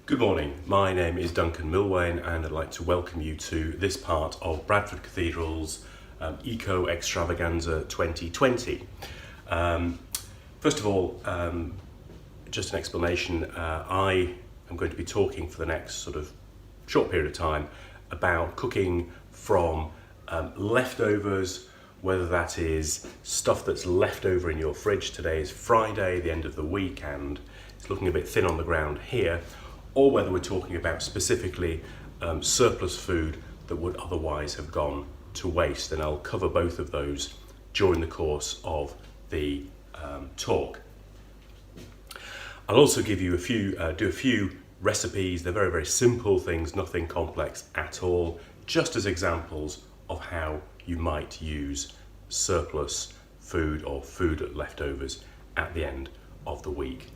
Good morning, my name is Duncan Milwain and I'd like to welcome you to this part of Bradford Cathedral's Eco Extravaganza 2020. First of all, just an explanation, I am going to be talking for the next sort of short period of time about cooking from leftovers, whether that is stuff that's left over in your fridge. Today is Friday, the end of the week, and it's looking a bit thin on the ground here, or whether we're talking about specifically surplus food that would otherwise have gone to waste. And I'll cover both of those during the course of the talk. I'll also give you do a few recipes. They're very, very simple things, nothing complex at all, just as examples of how you might use surplus food or food leftovers at the end of the week.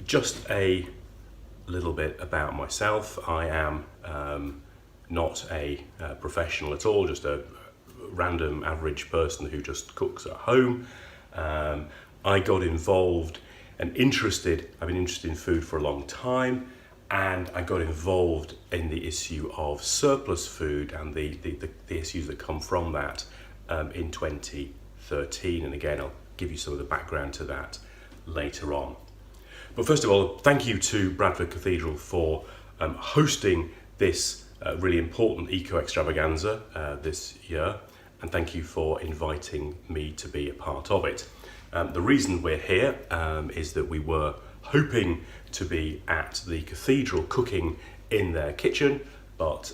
Just a little bit about myself. I am not a professional at all, just a random average person who just cooks at home. I got involved and I've been interested in food for a long time, and I got involved in the issue of surplus food and the issues that come from that in 2013. And again, I'll give you some of the background to that later on. But first of all, thank you to Bradford Cathedral for hosting this really important Eco Extravaganza this year, and thank you for inviting me to be a part of it. The reason we're here is that we were hoping to be at the cathedral cooking in their kitchen, but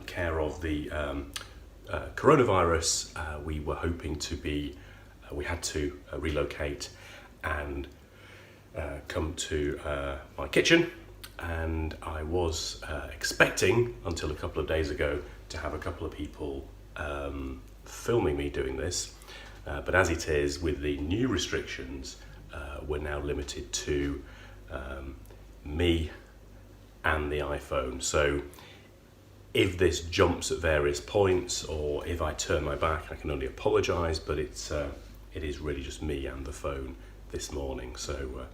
care of the coronavirus, we were hoping to be, we had to relocate and come to my kitchen, and I was expecting until a couple of days ago to have a couple of people filming me doing this, but as it is, with the new restrictions, we're now limited to me and the iPhone. So if this jumps at various points, or if I turn my back, I can only apologise, but it is really just me and the phone this morning. So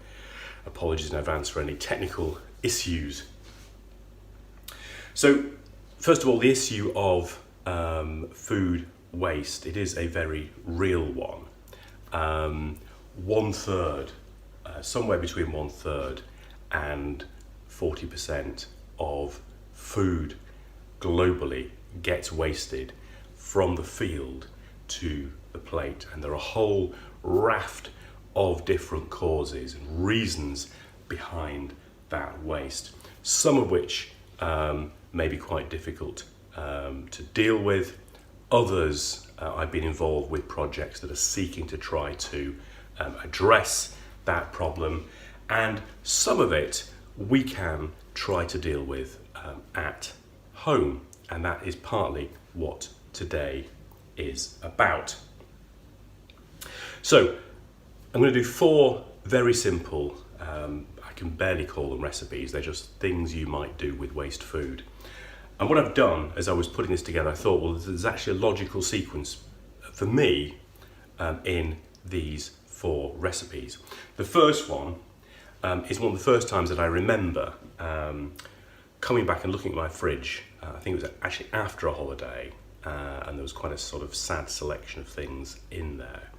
apologies in advance for any technical issues. So first of all, the issue of food waste, it is a very real one. 1/3, somewhere between 1/3 and 40% of food globally gets wasted from the field to the plate, and there are a whole raft of different causes and reasons behind that waste, some of which may be quite difficult to deal with. Others, I've been involved with projects that are seeking to try to address that problem, and some of it we can try to deal with at home, and that is partly what today is about. So I'm going to do 4 very simple, I can barely call them recipes, they're just things you might do with waste food. And what I've done as I was putting this together, I thought, well, there's actually a logical sequence for me in these 4 recipes. The first one is one of the first times that I remember coming back and looking at my fridge. I think it was actually after a holiday, and there was quite a sort of sad selection of things in there.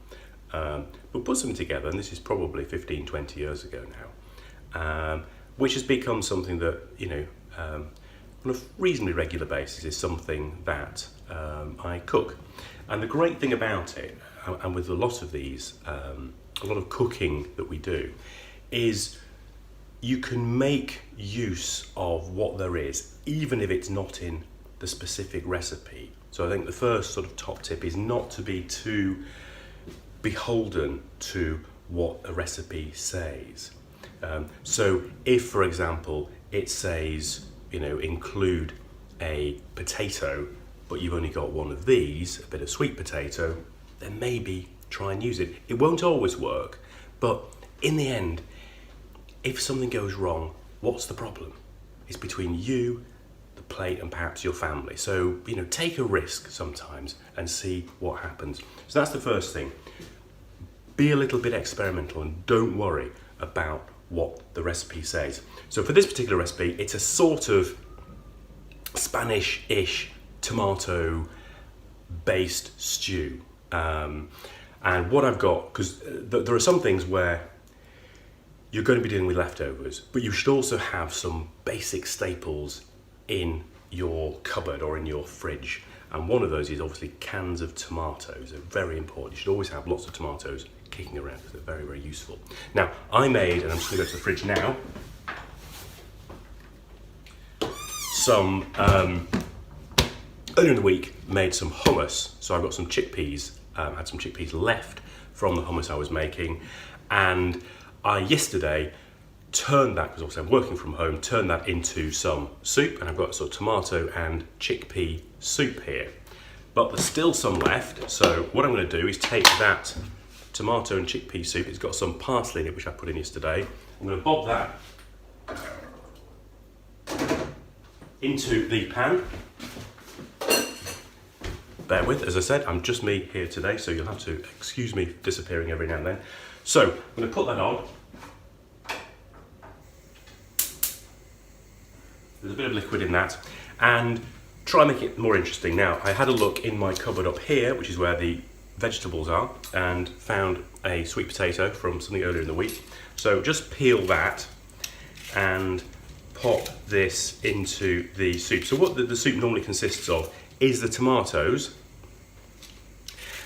But put something together, and this is probably 15-20 years ago now, which has become something that, you know, on a reasonably regular basis is something that I cook. And the great thing about it, and with a lot of these, a lot of cooking that we do, is you can make use of what there is, even if it's not in the specific recipe. So I think the first sort of top tip is not to be too beholden to what a recipe says. So if, for example, it says, you know, include a potato, but you've only got one of these, a bit of sweet potato, then maybe try and use it. It won't always work, but in the end, if something goes wrong, what's the problem? It's between you, the plate, and perhaps your family. So, you know, take a risk sometimes and see what happens. So that's the first thing. Be a little bit experimental and don't worry about what the recipe says. So for this particular recipe, it's a sort of Spanish-ish tomato-based stew. And what I've got, because there are some things where you're going to be dealing with leftovers, but you should also have some basic staples in your cupboard or in your fridge. And one of those is obviously cans of tomatoes. They're very important. You should always have lots of tomatoes kicking around because they're very, very useful. Now, I made, and I'm just going to go to the fridge now, some, earlier in the week, made some hummus. So I've got some chickpeas, had some chickpeas left from the hummus I was making. And I yesterday turned that, because obviously I'm working from home, turned that into some soup, and I've got sort of tomato and chickpea soup here. But there's still some left, so what I'm going to do is take that tomato and chickpea soup, it's got some parsley in it which I put in yesterday, I'm going to bob that into the pan. Bear with, as I said, I'm just me here today, so you'll have to excuse me disappearing every now and then. So, I'm going to put that on. There's a bit of liquid in that, and try and make it more interesting. Now, I had a look in my cupboard up here, which is where the vegetables are, and found a sweet potato from something earlier in the week. So just peel that and pop this into the soup. So what the soup normally consists of is the tomatoes.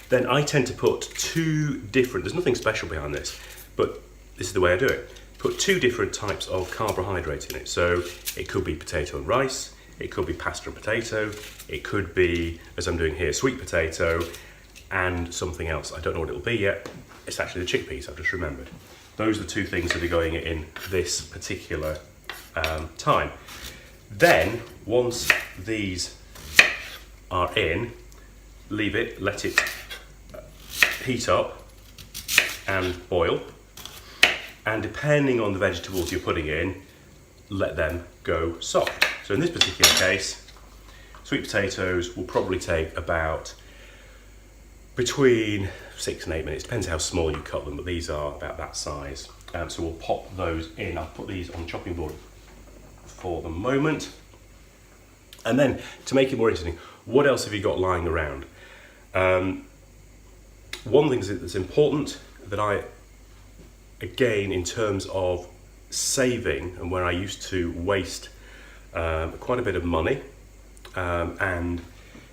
Then I tend to put two different, there's nothing special behind this, but this is the way I do it. Put two different types of carbohydrate in it. So it could be potato and rice, it could be pasta and potato, it could be, as I'm doing here, sweet potato and something else. I don't know what it'll be yet. It's actually the chickpeas, I've just remembered. Those are the two things that are going in this particular time. Then, once these are in, leave it, let it heat up and boil. And depending on the vegetables you're putting in, let them go soft. So in this particular case, sweet potatoes will probably take about between 6 and 8 minutes. Depends how small you cut them, but these are about that size. So we'll pop those in. I'll put these on the chopping board for the moment. And then, to make it more interesting, what else have you got lying around? One thing that's important that I, again, in terms of saving, and where I used to waste quite a bit of money, and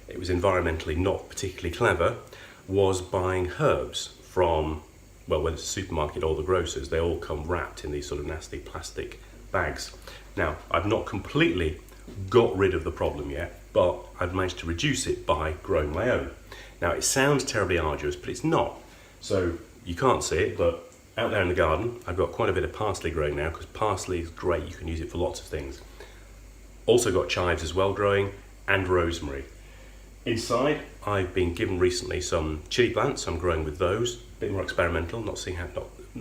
it was environmentally not particularly clever, was buying herbs from, well, whether it's the supermarket or the grocers. They all come wrapped in these sort of nasty plastic bags. Now, I've not completely got rid of the problem yet, but I've managed to reduce it by growing my own. Now, it sounds terribly arduous, but it's not. So you can't see it, but out there in the garden, I've got quite a bit of parsley growing now, because parsley is great. You can use it for lots of things. Also got chives as well growing, and rosemary. Inside, I've been given recently some chili plants. I'm growing with those. A bit more experimental. Not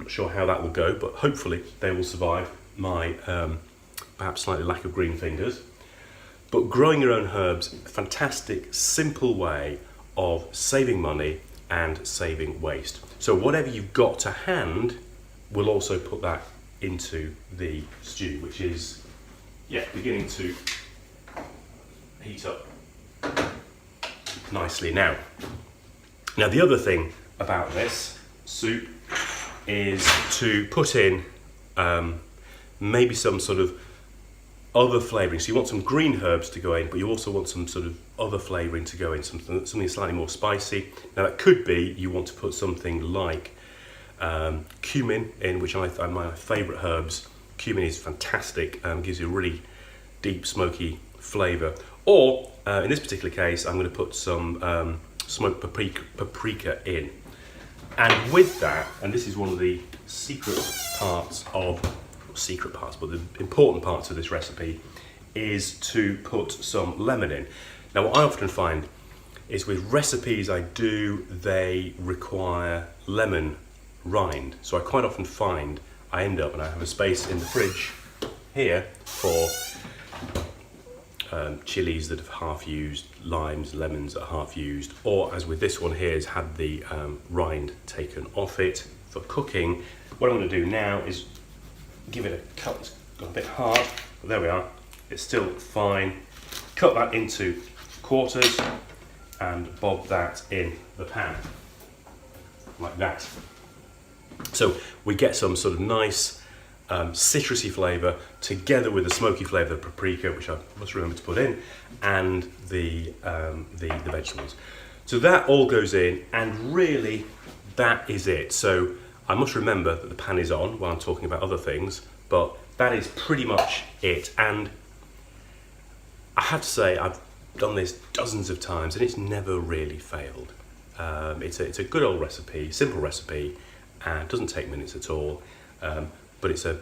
sure how that will go, but hopefully they will survive my perhaps slightly lack of green fingers. But growing your own herbs, a fantastic, simple way of saving money and saving waste. So whatever you've got to hand, we'll also put that into the stew, which is, beginning to heat up nicely now. Now, the other thing about this soup is to put in maybe some sort of other flavouring. So you want some green herbs to go in, but you also want some sort of other flavouring to go in, something slightly more spicy. Now, that could be you want to put something like cumin in, which I find my favourite herbs. Cumin is fantastic, gives you a really deep smoky flavour. Or in this particular case, I'm going to put some smoked paprika in. And with that, and this is one of the but the important parts of this recipe, is to put some lemon in. Now, what I often find is with recipes I do, they require lemon rind. So I quite often find I end up, and I have a space in the fridge here for chilies that have half used, limes, lemons that are half used, or as with this one here, has had the rind taken off it for cooking. What I'm going to do now is give it a cut. It's got a bit hard, but there we are. It's still fine. Cut that into quarters and bob that in the pan, like that. So we get some sort of nice citrusy flavour together with the smoky flavour of paprika, which I must remember to put in, and the vegetables. So that all goes in, and really that is it. So I must remember that the pan is on while I'm talking about other things, but that is pretty much it. And I have to say, I've done this dozens of times and it's never really failed. It's a good old recipe, simple recipe, and doesn't take minutes at all. But it's a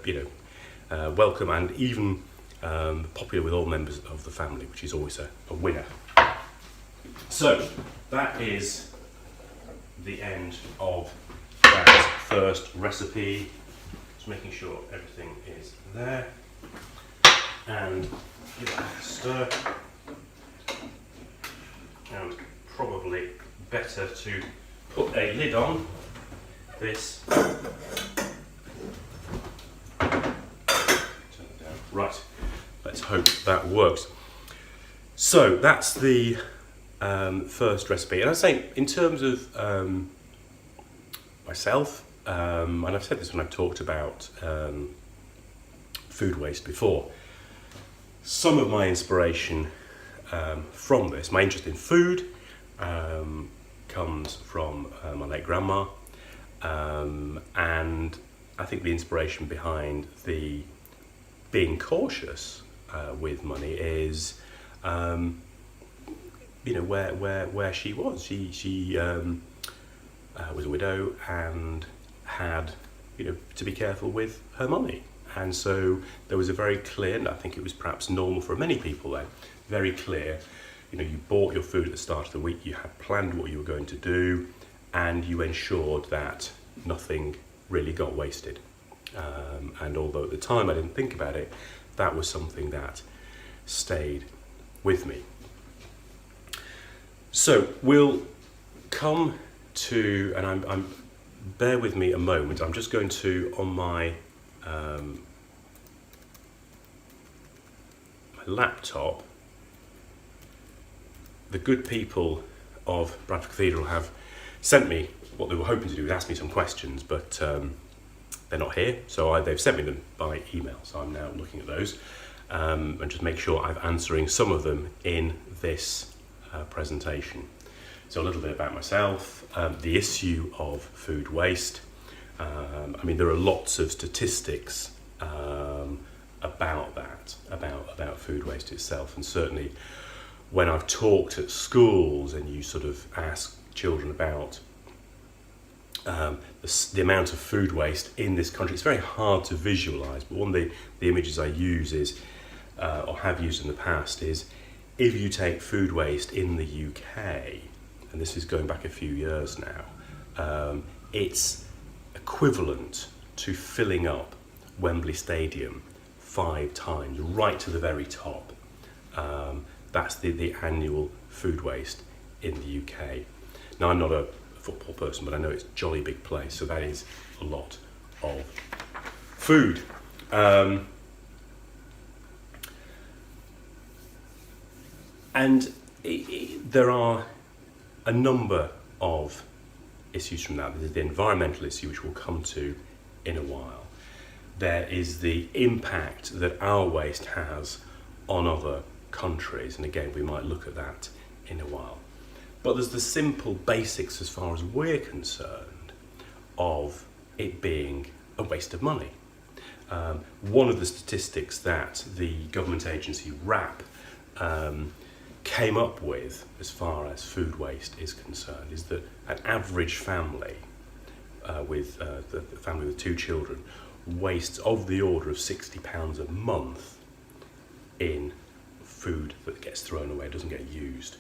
welcome and even popular with all members of the family, which is always a winner. So that is the end of that first recipe. Just making sure everything is there, and give it a stir. And probably better to put a lid on this. Right, let's hope that works. So that's the first recipe, and I say in terms of myself, and I've said this when I've talked about food waste before, some of my inspiration from this, my interest in food, comes from my late grandma, and I think the inspiration behind the being cautious with money is, where she was. She was a widow and had, to be careful with her money. And so there was a very clear, and I think it was perhaps normal for many people then, very clear, you bought your food at the start of the week, you had planned what you were going to do, and you ensured that nothing really got wasted. And although at the time I didn't think about it, that was something that stayed with me. So we'll come to, and I'm bear with me a moment, I'm just going to, on my laptop, the good people of Bradford Cathedral have sent me what they were hoping to do, is ask me some questions, but they're not here, so they've sent me them by email, so I'm now looking at those and just make sure I'm answering some of them in this presentation. So a little bit about myself, the issue of food waste. There are lots of statistics about that, about food waste itself, and certainly when I've talked at schools and you sort of ask children about the amount of food waste in this country, it's very hard to visualise, but one of the images I use is, or have used in the past, is if you take food waste in the UK, and this is going back a few years now, it's equivalent to filling up Wembley Stadium 5 times, right to the very top. That's the annual food waste in the UK. Now, I'm not a football person, but I know it's a jolly big place, so that is a lot of food. And there are a number of issues from that. There's the environmental issue, which we'll come to in a while. There is the impact that our waste has on other countries, and again, we might look at that in a while. But there's the simple basics, as far as we're concerned, of it being a waste of money. One of the statistics that the government agency WRAP came up with, as far as food waste is concerned, is that an average family with the family with 2 children wastes of the order of £60 a month in food that gets thrown away, doesn't get used.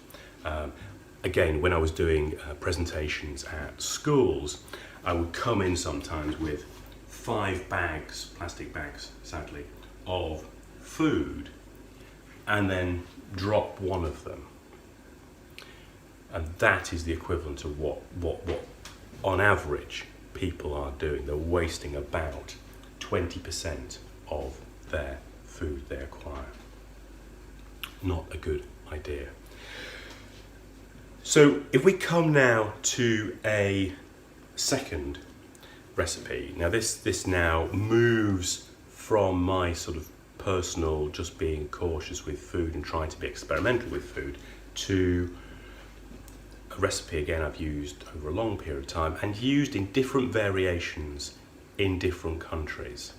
Again, when I was doing presentations at schools, I would come in sometimes with 5 bags, plastic bags, sadly, of food, and then drop one of them. And that is the equivalent of what on average people are doing. They're wasting about 20% of their food they acquire. Not a good idea. So if we come now to a second recipe, now this now moves from my sort of personal just being cautious with food and trying to be experimental with food to a recipe again I've used over a long period of time and used in different variations in different countries,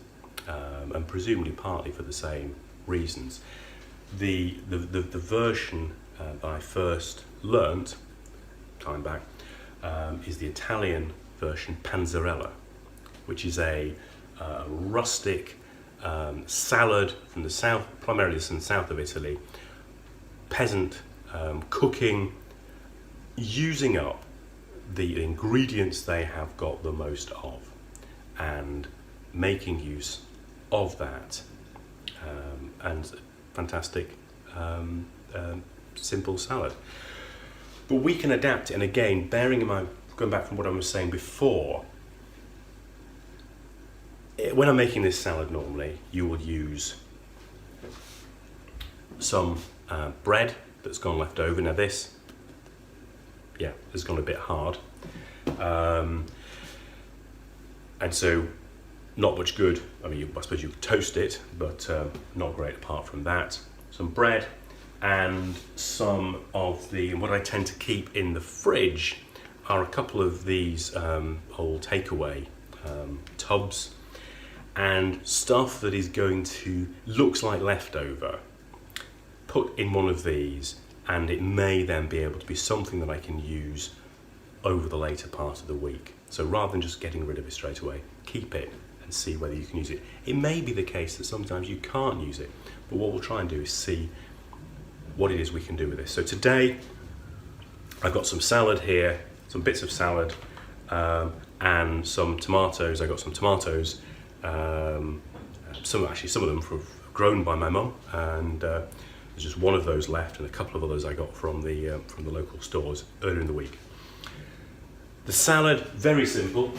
and presumably partly for the same reasons. The version that I first learnt time back is the Italian version, panzanella, which is a rustic salad from the south, primarily from the south of Italy, peasant cooking, using up the ingredients they have got the most of and making use of that, and fantastic simple salad. But we can adapt it, and again, bearing in mind, going back from what I was saying before, when I'm making this salad normally, you will use some bread that's gone left over. Now this, has gone a bit hard. And so not much good. I mean, I suppose you could toast it, but not great apart from that. Some bread and some of what I tend to keep in the fridge are a couple of these old takeaway tubs and stuff that is going to, looks like leftover, put in one of these, and it may then be able to be something that I can use over the later part of the week. So rather than just getting rid of it straight away, keep it and see whether you can use it. It may be the case that sometimes you can't use it, but what we'll try and do is see what it is we can do with this. So today, I've got some salad here, some bits of salad, and some tomatoes. I got some tomatoes, some of them grown by my mum, and there's just one of those left, and a couple of others I got from the local stores earlier in the week. The salad, very simple.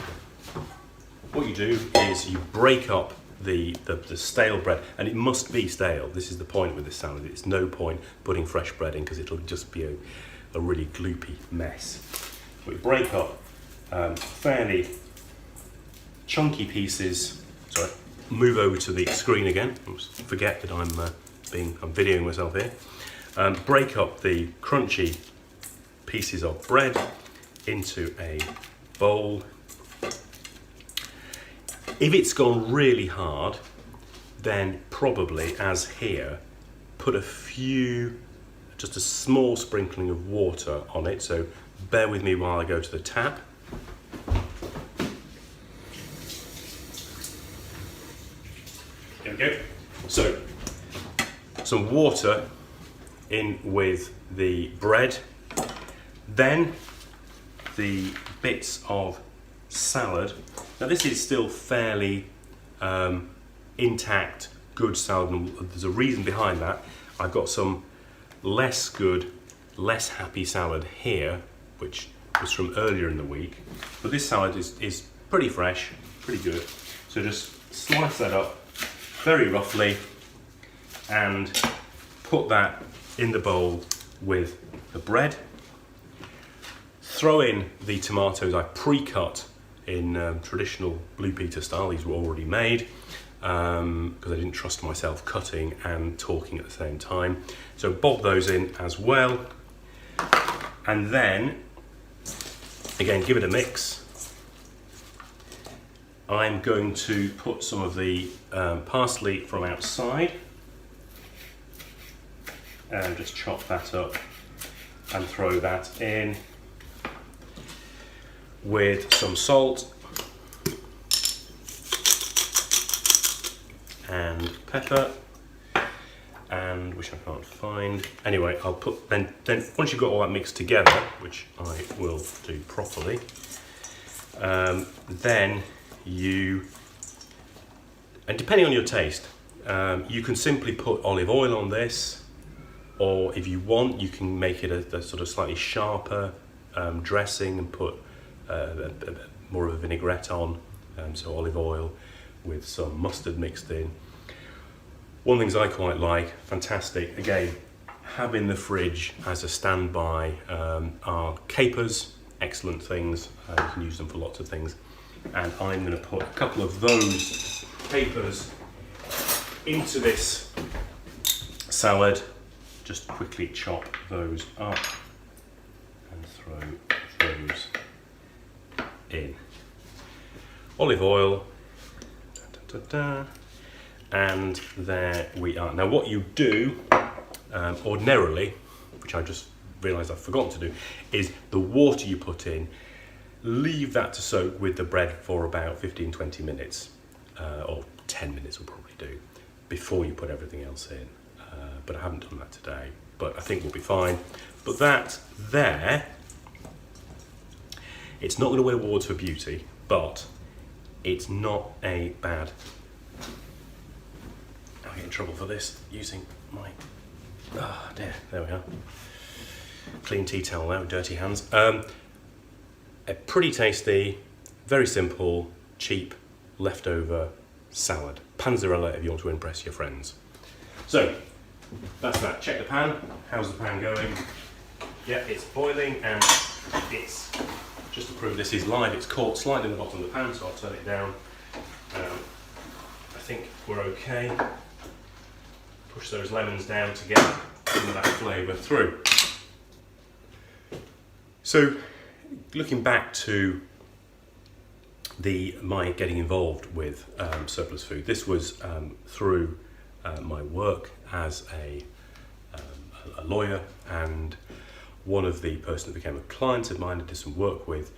What you do is you break up the stale bread, and it must be stale. This is the point with this salad. It's no point putting fresh bread in because it'll just be a really gloopy mess. We break up fairly chunky pieces. Sorry, move over to the screen again. Forget that I'm videoing myself here. Break up the crunchy pieces of bread into a bowl. If it's gone really hard, then probably, as here, put just a small sprinkling of water on it. So bear with me while I go to the tap. There we go. So, some water in with the bread, then the bits of salad. Now this is still fairly intact, good salad, and there's a reason behind that. I've got some less good, less happy salad here, which was from earlier in the week. But this salad is pretty fresh, pretty good. So just slice that up very roughly and put that in the bowl with the bread. Throw in the tomatoes I pre-cut in traditional Blue Peter style. These were already made because I didn't trust myself cutting and talking at the same time. So bob those in as well, and then again give it a mix. I'm going to put some of the parsley from outside and just chop that up and throw that in with some salt and pepper, and which I can't find. Anyway, I'll put then once you've got all that mixed together, which I will do properly, then you, and depending on your taste, you can simply put olive oil on this, or if you want, you can make it a sort of slightly sharper dressing and put more of a vinaigrette on, so olive oil. with some mustard mixed in. One of the things I quite like, fantastic, again, have in the fridge as a standby are capers, excellent things. You can use them for lots of things. And I'm going to put a couple of those capers into this salad. Just quickly chop those up and throw those in. Olive oil, and there we are. Now what you do ordinarily, which I just realised I've forgotten to do, is the water you put in, leave that to soak with the bread for about 15-20 minutes, or 10 minutes will probably do, before you put everything else in. But I haven't done that today, but I think we'll be fine. But that there, it's not going to win awards for beauty, but it's not a bad... I'll get in trouble for this using my... Oh dear, there we are. Clean tea towel now, dirty hands. A pretty tasty, very simple, cheap, leftover salad. Panzanella if you want to impress your friends. So, that's that. Check the pan. How's the pan going? Yeah, it's boiling, and it's, just to prove this is live, it's caught slightly in the bottom of the pan, so I'll turn it down. I think we're okay. Push those lemons down to get some of that flavour through. So, looking back to my getting involved with surplus food, this was through my work as a lawyer, and one of the person that became a client of mine I did some work with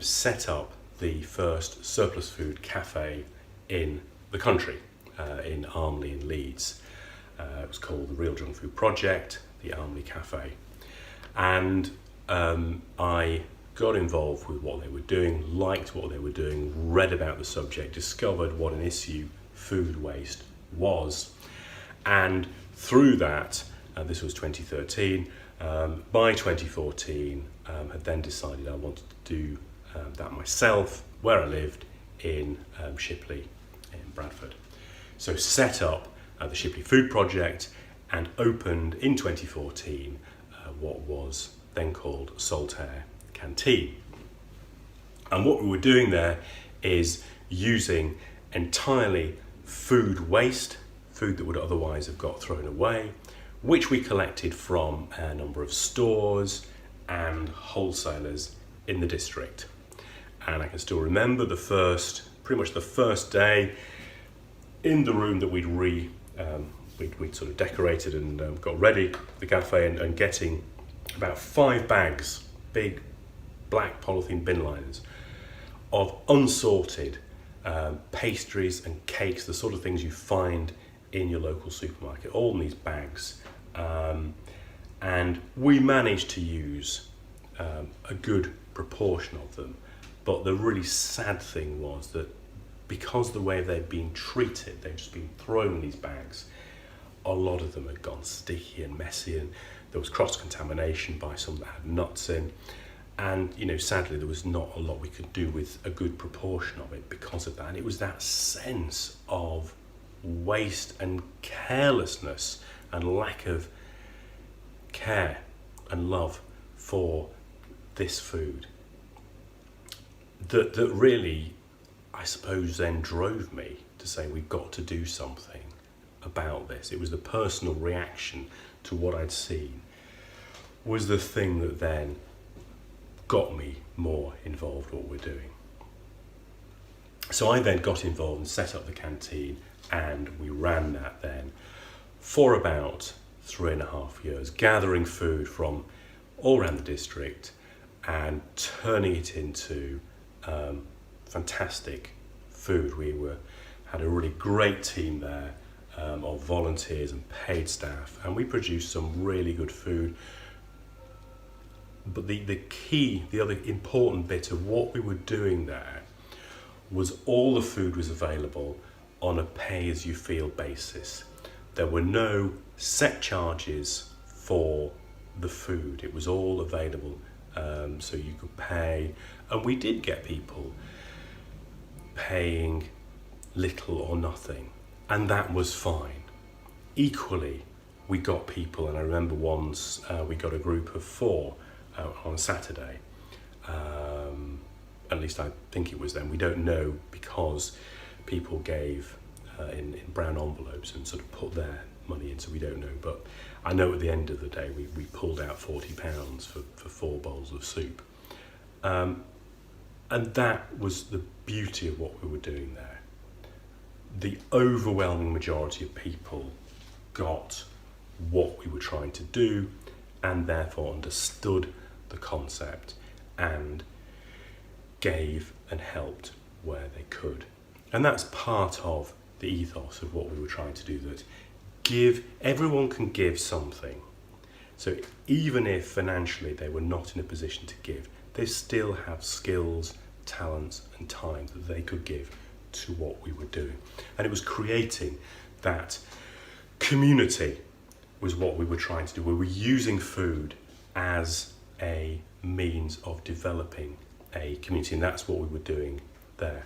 set up the first surplus food cafe in the country, in Armley in Leeds. It was called the Real Junk Food Project, the Armley Cafe, and I got involved with what they were doing, liked what they were doing, read about the subject, discovered what an issue food waste was, and through that, this was 2013, by 2014 had then decided I wanted to do that myself where I lived in Shipley in Bradford. So set up the Shipley Food Project and opened in 2014 what was then called Saltaire Canteen. And what we were doing there is using entirely food waste, food that would otherwise have got thrown away, which we collected from a number of stores and wholesalers in the district. And I can still remember pretty much the first day in the room that we'd sort of decorated and got ready, the cafe, and getting about 5 bags, big black polythene bin liners, of unsorted pastries and cakes, the sort of things you find in your local supermarket, all in these bags. And we managed to use a good proportion of them. But the really sad thing was that because the way they'd been treated, they'd just been thrown in these bags, a lot of them had gone sticky and messy, and there was cross-contamination by some that had nuts in. And, sadly, there was not a lot we could do with a good proportion of it because of that. And it was that sense of waste and carelessness and lack of care and love for this food that really, I suppose, then drove me to say we've got to do something about this. It was the personal reaction to what I'd seen was the thing that then got me more involved in what we're doing. So I then got involved and set up the canteen, and we ran that then for about 3.5 years, gathering food from all around the district and turning it into fantastic food. We had a really great team there of volunteers and paid staff, and we produced some really good food. But the other important bit of what we were doing there was all the food was available on a pay-as-you-feel basis. There were no set charges for the food. It was all available, so you could pay. And we did get people paying little or nothing, and that was fine. Equally, we got people, and I remember once we got a group of 4 on a Saturday. At least I think it was then. We don't know, because people gave in brown envelopes and sort of put their money in, so we don't know. But I know at the end of the day we pulled out £40 for 4 bowls of soup. And that was the beauty of what we were doing there. The overwhelming majority of people got what we were trying to do, and therefore understood the concept and gave and helped where they could. And that's part of the ethos of what we were trying to do, that everyone can give something. So even if financially they were not in a position to give, they still have skills, talents and time that they could give to what we were doing. And it was creating that community was what we were trying to do. We were using food as a means of developing a community, and that's what we were doing there.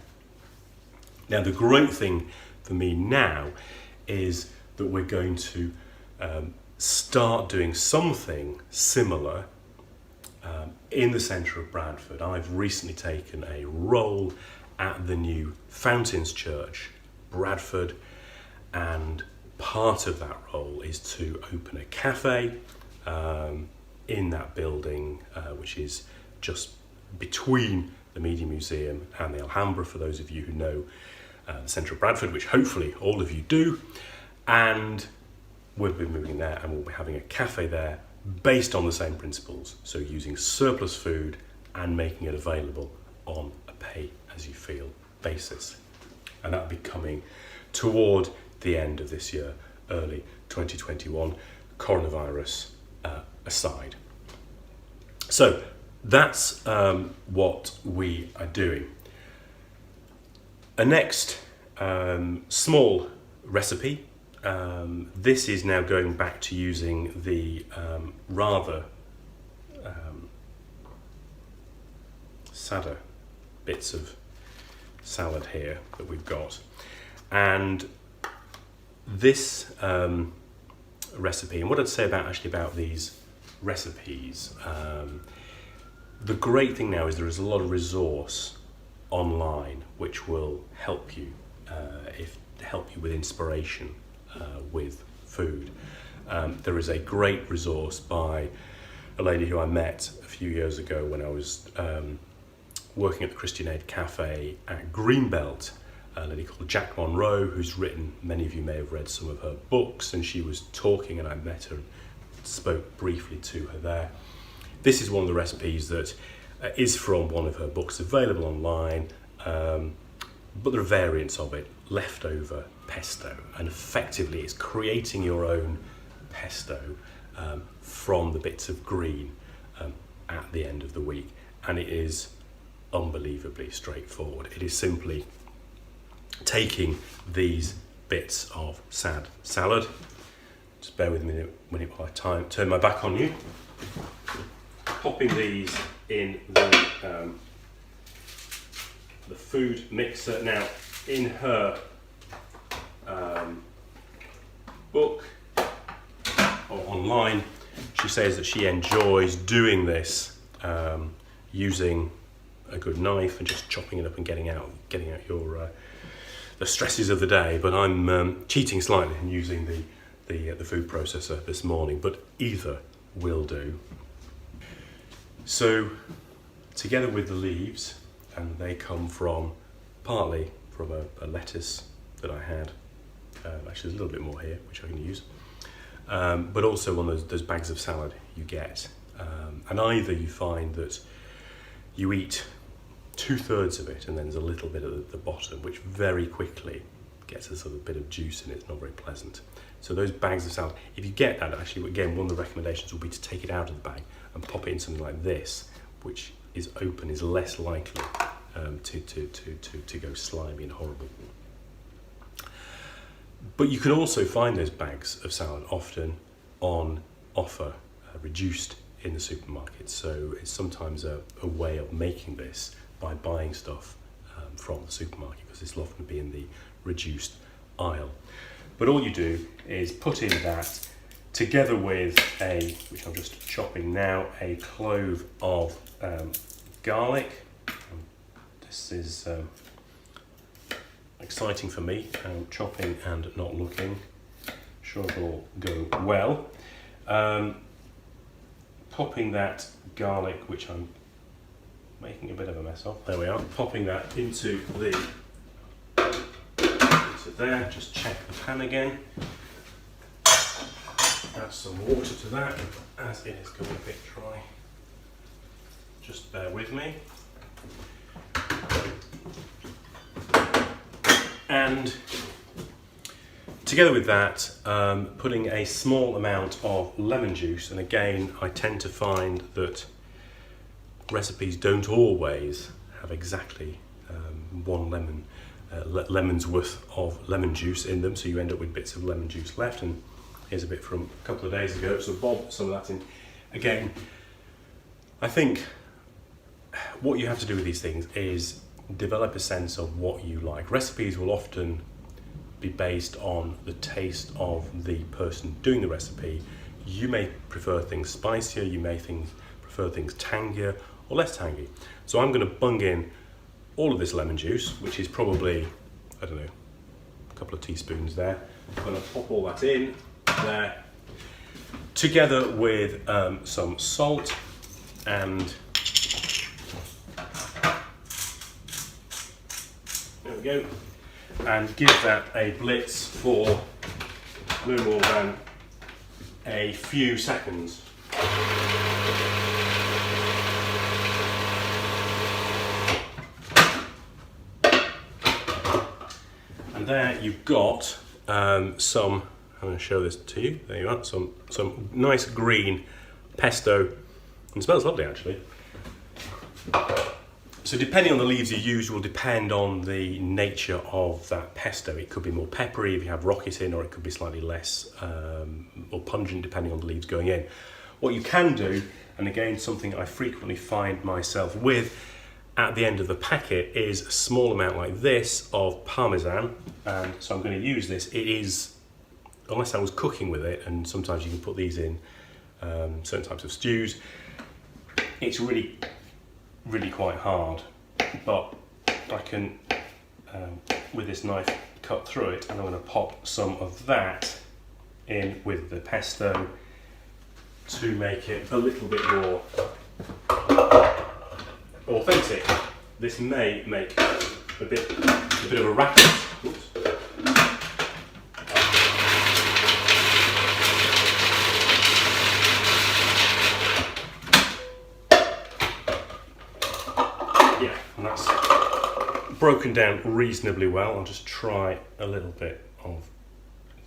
Now, the great thing for me now is that we're going to start doing something similar in the centre of Bradford. I've recently taken a role at the new Fountains Church, Bradford, and part of that role is to open a cafe in that building, which is just between the Media Museum and the Alhambra, for those of you who know the centre of Bradford, which hopefully all of you do. And we'll be moving there, and we'll be having a cafe there based on the same principles, so using surplus food and making it available on a pay-as-you-feel basis. And that'll be coming toward the end of this year, early 2021, coronavirus aside. So that's what we are doing. A next small recipe. This is now going back to using the rather sadder bits of salad here that we've got. And this recipe, and what I'd say about these recipes, the great thing now is there is a lot of resource online which will help you with inspiration with food. There is a great resource by a lady who I met a few years ago when I was working at the Christian Aid Cafe at Greenbelt, a lady called Jack Monroe, who's written, many of you may have read some of her books, and she was talking and I met her and spoke briefly to her there. This is one of the recipes that is from one of her books, available online, but there are variants of it, leftover pesto, and effectively it's creating your own pesto from the bits of green at the end of the week, and it is unbelievably straightforward. It is simply taking these bits of sad salad, just bear with me a minute while I turn my back on you, popping these in the food mixer. Now, in her book or online, she says that she enjoys doing this using a good knife and just chopping it up and getting out your the stresses of the day. But I'm cheating slightly and using the food processor this morning, but either will do. So together with the leaves, and they come from partly from a lettuce that I had, actually there's a little bit more here which I can use, but also one of those bags of salad you get, and either you find that you eat 2/3 of it and then there's a little bit at the bottom which very quickly gets a sort of bit of juice in it. It's not very pleasant. So those bags of salad, if you get that, actually again one of the recommendations would be to take it out of the bag and pop it in something like this, which is open, is less likely to go slimy and horrible. But you can also find those bags of salad often on offer, reduced in the supermarket. So it's sometimes a way of making this by buying stuff from the supermarket, because this will often be in the reduced aisle. But all you do is put in that together with which I'm just chopping now, a clove of garlic. This is exciting for me, chopping and not looking. Sure it'll go well. Popping that garlic, which I'm making a bit of a mess of, there we are, popping that into there, just check the pan again. Add some water to that, as it is going a bit dry. Just bear with me. And together with that, putting a small amount of lemon juice, and again, I tend to find that recipes don't always have exactly one lemon's worth of lemon juice in them, so you end up with bits of lemon juice left. And here's a bit from a couple of days ago, so bob some of that in. Again, I think what you have to do with these things is develop a sense of what you like. Recipes will often be based on the taste of the person doing the recipe. You may prefer things spicier, you may prefer things tangier or less tangy. So I'm going to bung in all of this lemon juice, which is probably, I don't know, a couple of teaspoons there. I'm going to pop all that in there, together with some salt and there we go, and give that a blitz for no more than a few seconds. And there you've got some, I'm going to show this to you, there you are, some nice green pesto, and it smells lovely actually. So depending on the leaves you use will depend on the nature of that pesto. It could be more peppery if you have rocket in, or it could be slightly less or pungent depending on the leaves going in. What you can do, and again something I frequently find myself with at the end of the packet, is a small amount like this of Parmesan. And so I'm going to use this. It is, unless I was cooking with it, and sometimes you can put these in certain types of stews, it's really quite hard, but I can with this knife cut through it, and I'm going to pop some of that in with the pesto to make it a little bit more authentic. This may make a bit of a racket. Oops. Yeah, and that's broken down reasonably well. I'll just try a little bit of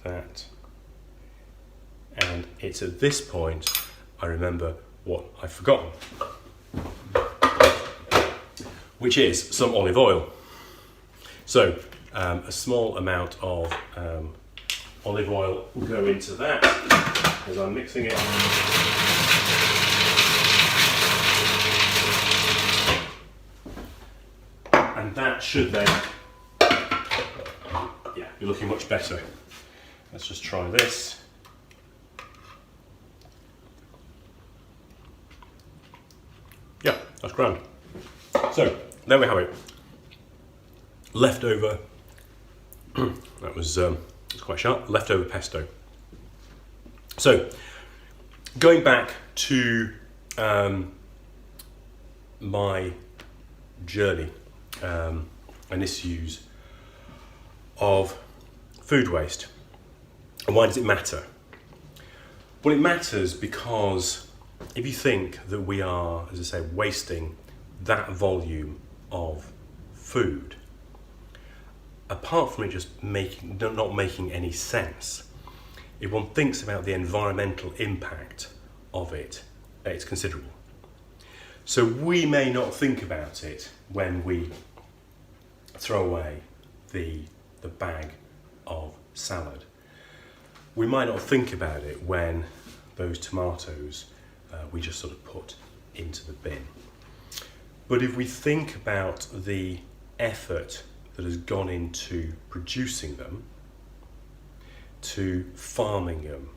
that. And it's at this point I remember what I've forgotten, which is some olive oil. So a small amount of olive oil will go into that as I'm mixing it. And that should then, yeah, be looking much better. Let's just try this. Yeah, that's grand. So there we have it. Leftover, that was quite sharp, leftover pesto. So going back to my journey and issues of food waste. And why does it matter? Well, it matters because if you think that we are, as I say, wasting that volume of food, apart from it just not making any sense, if one thinks about the environmental impact of it, it's considerable. So we may not think about it when we throw away the bag of salad. We might not think about it when those tomatoes we just sort of put into the bin. But if we think about the effort that has gone into producing them, to farming them,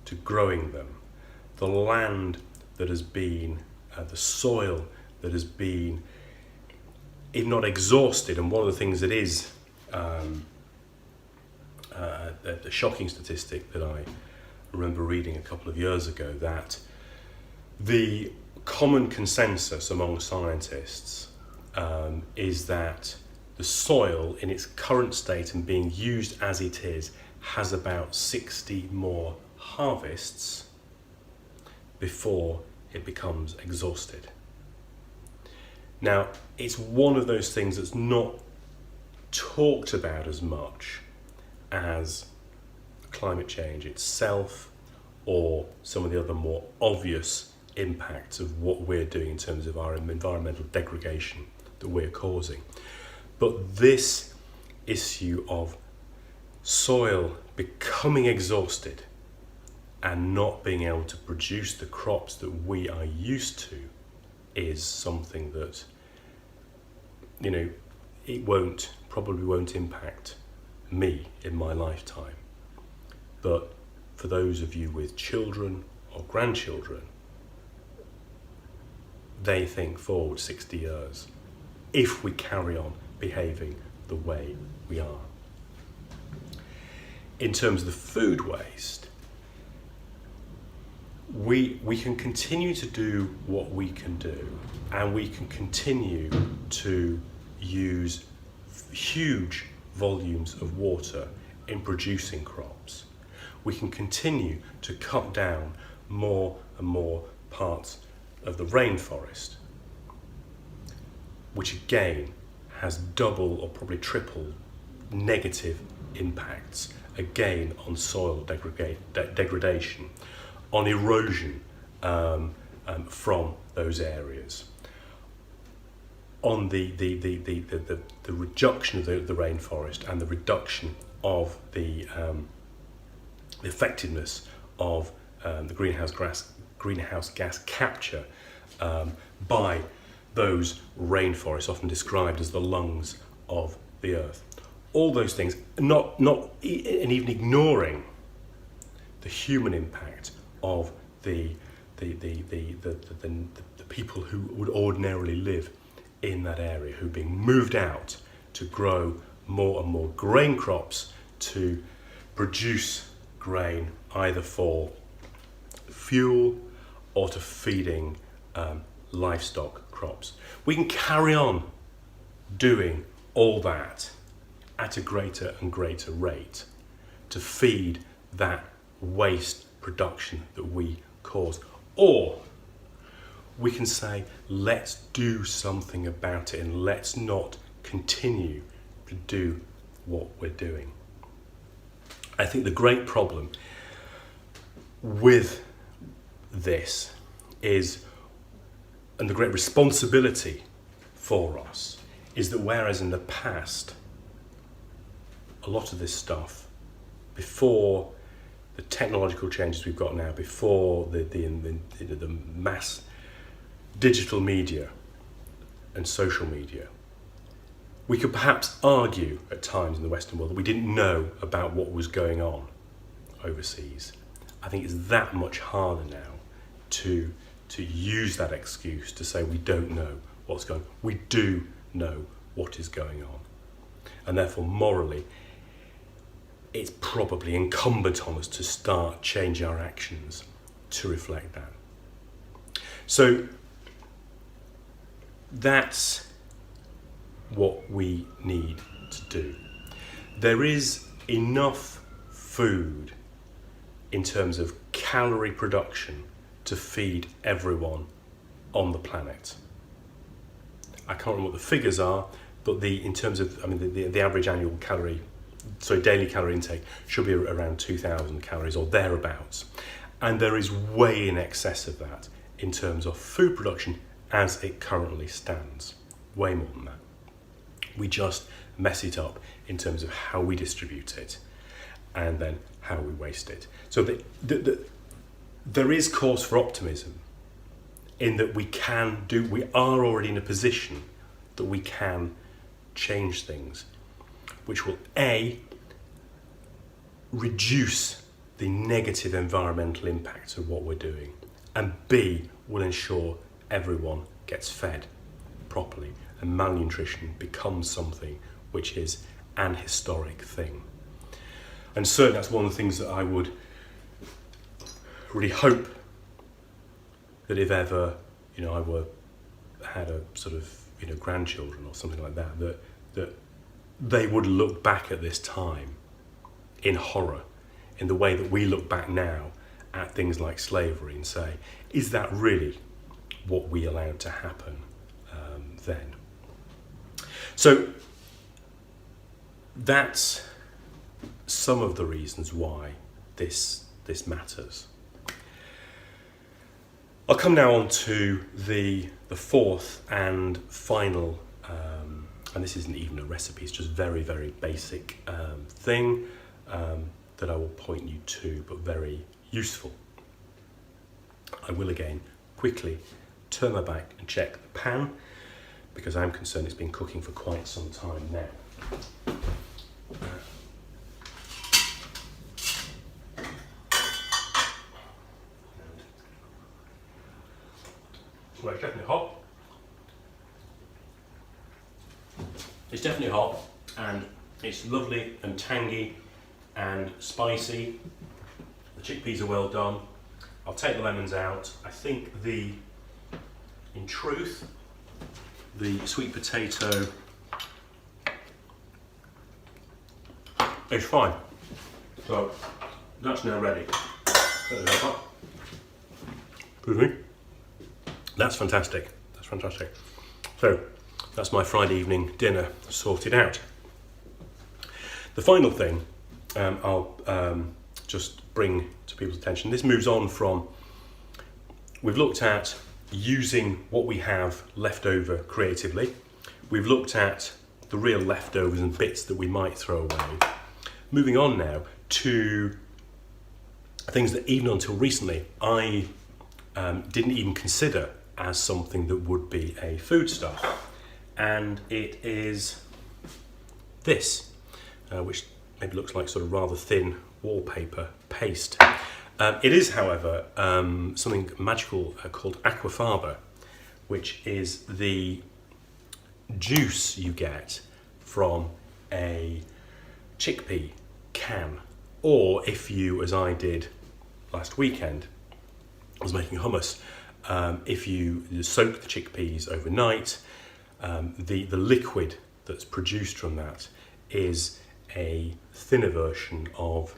to growing them, the land that has been, the soil that has been, if not exhausted. And one of the things that is the shocking statistic that I remember reading a couple of years ago, that the common consensus among scientists is that the soil in its current state and being used as it is has about 60 more harvests before it becomes exhausted. Now, it's one of those things that's not talked about as much as climate change itself, or some of the other more obvious impacts of what we're doing in terms of our environmental degradation that we're causing. But this issue of soil becoming exhausted and not being able to produce the crops that we are used to is something that, you know, it probably won't impact me in my lifetime. But for those of you with children or grandchildren, they think forward 60 years if we carry on behaving the way we are. In terms of the food waste, we can continue to do what we can do, and we can continue to use huge volumes of water in producing crops. We can continue to cut down more and more parts of the rainforest, which again has double or probably triple negative impacts, again on soil degradation, on erosion from those areas, on the reduction of the rainforest, and the reduction of the effectiveness of the greenhouse gas capture by those rainforests, often described as the lungs of the earth. All those things, and even ignoring the human impact of the people who would ordinarily live in that area, who are being moved out to grow more and more grain crops, to produce grain either for fuel or to feeding livestock crops. We can carry on doing all that at a greater and greater rate to feed that waste production that we cause. Or we can say, let's do something about it, and let's not continue to do what we're doing. I think the great problem with this is, and the great responsibility for us, is that whereas in the past, a lot of this stuff, before the technological changes we've got now, before the mass digital media and social media, we could perhaps argue at times in the Western world that we didn't know about what was going on overseas. I think it's that much harder now to use that excuse to say we don't know what's going on. We do know what is going on. And therefore, morally, it's probably incumbent on us to start changing our actions to reflect that. So that's what we need to do. There is enough food in terms of calorie production to feed everyone on the planet. I can't remember what the figures are, but in terms of, the average annual daily calorie intake should be around 2,000 calories or thereabouts. And there is way in excess of that in terms of food production as it currently stands. Way more than that. We just mess it up in terms of how we distribute it and then how we waste it. So there is cause for optimism in that we are already in a position that we can change things which will A, reduce the negative environmental impacts of what we're doing, and B, will ensure everyone gets fed properly and malnutrition becomes something which is an historic thing. And certainly that's one of the things that I would really hope that if ever, had a sort of, grandchildren or something like that, that they would look back at this time in horror, in the way that we look back now at things like slavery and say, is that really what we allowed to happen then? So that's some of the reasons why this matters. I'll come now on to the fourth and final, and this isn't even a recipe, it's just very, very basic thing that I will point you to, but very useful. I will again quickly turn my back and check the pan, because I'm concerned it's been cooking for quite some time now. Well, it's definitely hot. It's definitely hot, and it's lovely and tangy and spicy. The chickpeas are well done. I'll take the lemons out. I think in truth, the sweet potato is fine. So that's now ready. Excuse me. That's fantastic. That's fantastic. So that's my Friday evening dinner sorted out. The final thing I'll just bring to people's attention. This moves on from, we've looked at using what we have left over creatively. We've looked at the real leftovers and bits that we might throw away. Moving on now to things that even until recently I didn't even consider as something that would be a foodstuff, and it is this, which maybe looks like sort of rather thin wallpaper paste. It is, however, something magical called aquafaba, which is the juice you get from a chickpea can, or if you, as I did last weekend, I was making hummus. If you soak the chickpeas overnight, the liquid that's produced from that is a thinner version of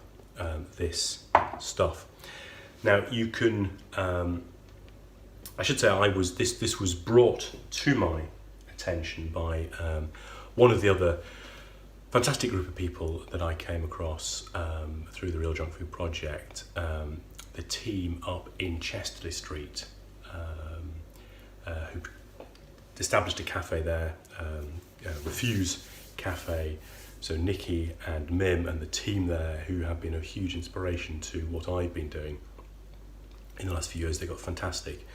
this stuff. Now you can, I should say, this was brought to my attention by one of the other fantastic group of people that I came across through the Real Junk Food Project, the team up in Chesterley Street, who established a cafe there, Refuse Cafe. So Nikki and Mim and the team there, who have been a huge inspiration to what I've been doing in the last few years. They've got a fantastic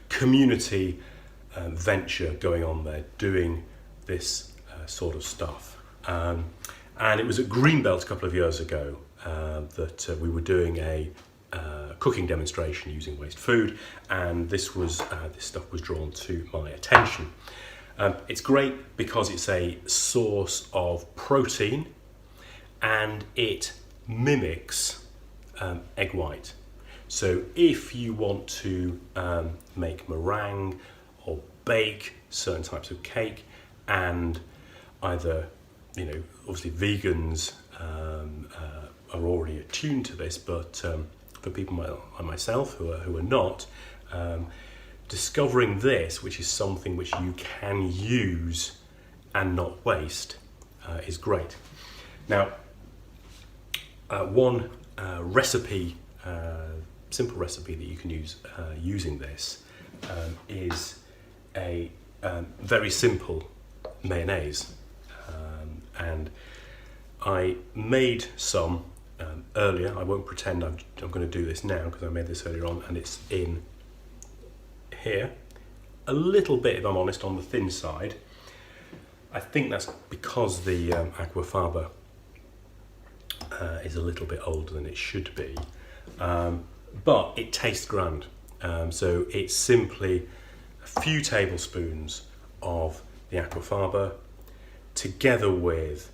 community venture going on there, doing this sort of stuff. And it was at Greenbelt a couple of years ago that we were doing a cooking demonstration using waste food, and this stuff was drawn to my attention. It's great because it's a source of protein and it mimics egg white. So if you want to make meringue or bake certain types of cake, and either, obviously vegans are already attuned to this, but for people like myself who are not, discovering this, which is something which you can use and not waste, is great. Now, one recipe, simple recipe that you can use using this is a very simple mayonnaise, and I made some earlier. I won't pretend I'm going to do this now because I made this earlier on, and it's in here. A little bit, if I'm honest, on the thin side. I think that's because the aquafaba is a little bit older than it should be, but it tastes grand. So it's simply a few tablespoons of the aquafaba together with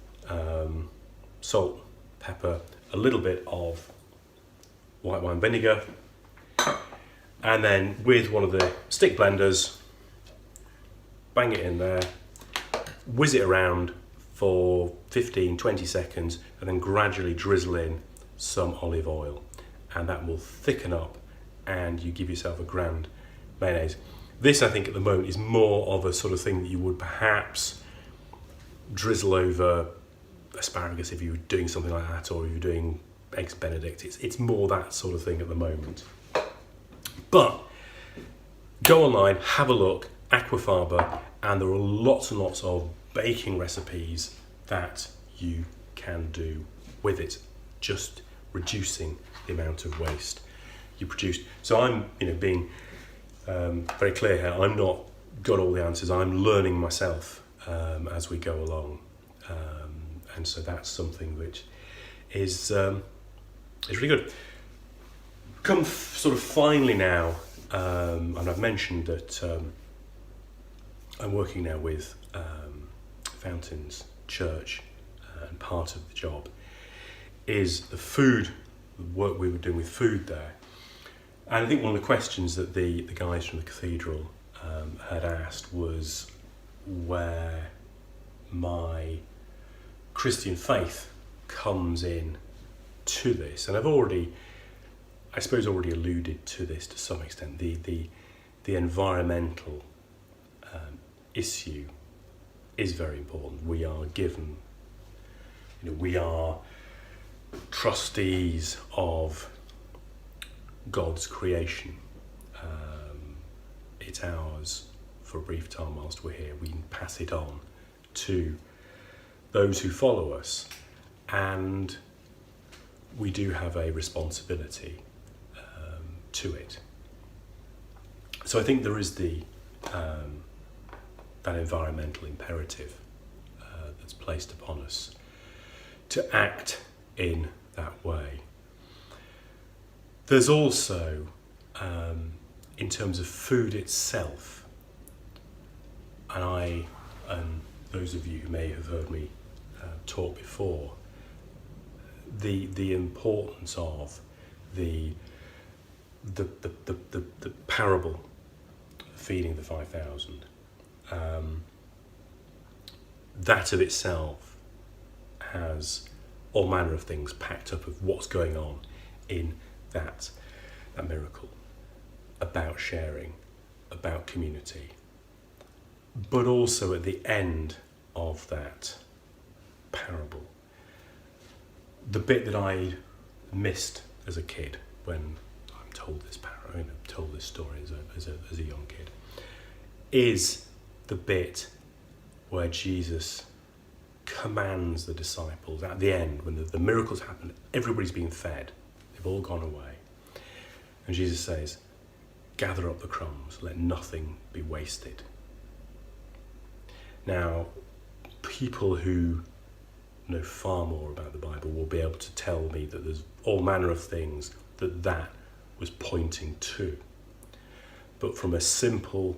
salt, pepper, a little bit of white wine vinegar, and then with one of the stick blenders, bang it in there, whiz it around for 15-20 seconds, and then gradually drizzle in some olive oil, and that will thicken up and you give yourself a grand mayonnaise. This, I think, at the moment is more of a sort of thing that you would perhaps drizzle over asparagus if you were doing something like that, or if you're doing eggs Benedict. It's more that sort of thing at the moment. But go online, have a look, aquafaba, and there are lots and lots of baking recipes that you can do with it, just reducing the amount of waste you produce. So I'm, being very clear here. I'm not got all the answers. I'm learning myself as we go along, and so that's something which is really good. Come sort of finally now, and I've mentioned that I'm working now with Fountains Church, and part of the job is the food, the work we were doing with food there. And I think one of the questions that the guys from the cathedral had asked was where my Christian faith comes in to this. And I've already alluded to this to some extent. The environmental issue is very important. We are given, we are trustees of God's creation. It's ours for a brief time whilst we're here. We can pass it on to those who follow us, and we do have a responsibility to it. So I think there is that environmental imperative that's placed upon us to act in that way. There's also, in terms of food itself, and those of you who may have heard me talk before, the importance of the parable feeding the 5,000. That of itself has all manner of things packed up of what's going on in that miracle, about sharing, about community. But also at the end of that parable, the bit that I missed as a kid when I'm told this story as a young kid, is the bit where Jesus commands the disciples at the end, when the miracle's happened, everybody's been fed, they've all gone away, and Jesus says, gather up the crumbs, let nothing be wasted. Now, people who know far more about the Bible will be able to tell me that there's all manner of things that was pointing to. But from a simple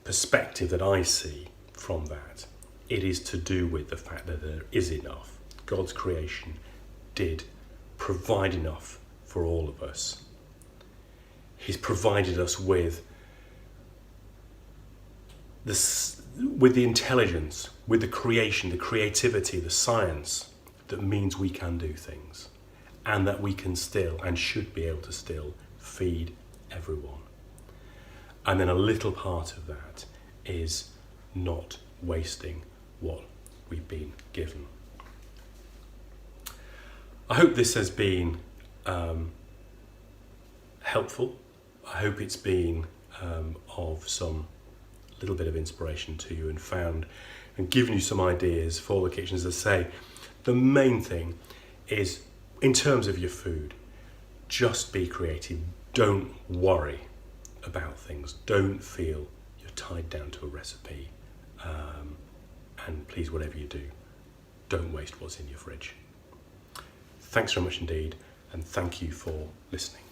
perspective that I see from that, it is to do with the fact that there is enough. God's creation did provide enough for all of us. He's provided us with the intelligence, with the creation, the creativity, the science that means we can do things, and that we can still and should be able to still feed everyone. And then a little part of that is not wasting what we've been given. I hope this has been helpful. I hope it's been of some little bit of inspiration to you and given you some ideas for the kitchen. As I say, the main thing is, in terms of your food, just be creative. Don't worry about things. Don't feel you're tied down to a recipe, and please, whatever you do, don't waste what's in your fridge. Thanks very much indeed, and thank you for listening.